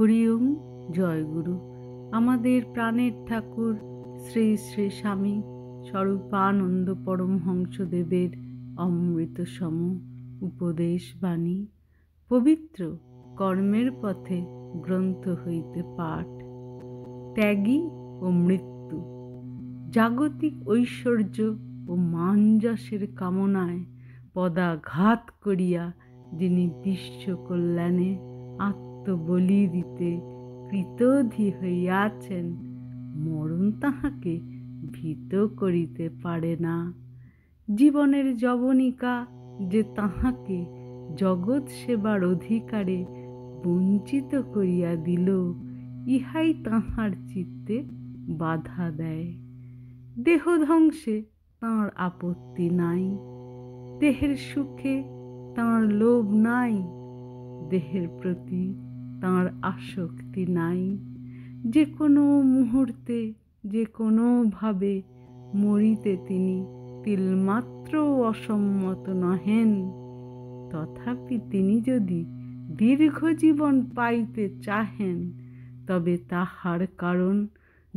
হরি ওম। জয় গুরু। আমাদের প্রাণের ঠাকুর শ্রী শ্রী স্বামী স্বরূপানন্দ পরমহংসদেবের অমৃত সম উপদেশ বাণী পবিত্র কর্মের পথে গ্রন্থ হইতে পাঠ। ত্যাগী ও মৃত্যু। জাগতিক ঐশ্বর্য ও মান-যশের কামনায় পদাঘাত করিয়া যিনি বিশ্ব কল্যাণে আত্মবলি দিতে কৃতধী হইয়াছেন, মরণ তাহাকে ভীত করিতে পারে না। জীবনের যবনিকা যে তাহাকে জগৎ সেবার অধিকারে বঞ্চিত করিয়া দিল, ইহাই তাহার চিত্তে বাধা দেয়। দেহ ধ্বংসে তাঁর আপত্তি নাই, দেহের সুখে তাঁর লোভ নাই, দেহের প্রতি তাঁর আসক্তি নাই। যে কোনো মুহূর্তে যে কোনোভাবে মরিতে তিনি তিলমাত্র অসম্মত নহেন। তথাপি তিনি যদি দীর্ঘ জীবন পাইতে চাহেন, তবে তাহার কারণ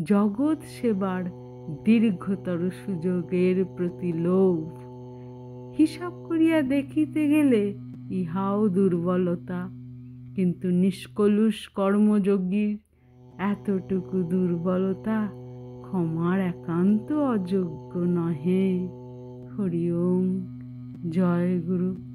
জগৎ সেবার দীর্ঘতর সুযোগের প্রতি লোভ। হিসাব করিয়া দেখিতে গেলে ইহাও দুর্বলতা, কিন্তু নিষ্কলুষ কর্মযোগীর এতটুকু দুর্বলতা ক্ষমার একান্ত অযোগ্য নহে। হরি ওম। জয় গুরু।